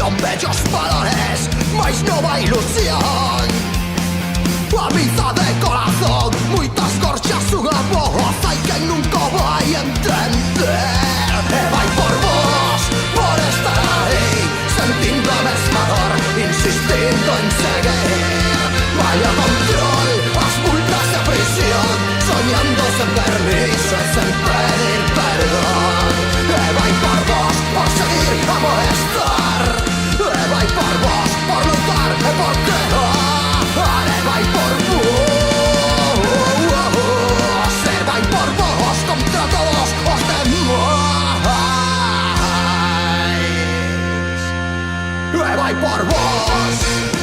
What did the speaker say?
ambición, bellos valores, máis nova ilusión. Avisa de corazón, moitas gorxas unha voz, hai quen nunca vai entender. E vai por vos, por estar aí, sentindo a mesma dor, insistindo en seguir. Vai a control, as multas de prisión, soñando sen permiso e sen pedir perdón. E vai por vos, por seguir a molestar. E vai por vos, por lutar e por quedar. E vai por vos, e vai por vos contra todos os demais. E vai por vos.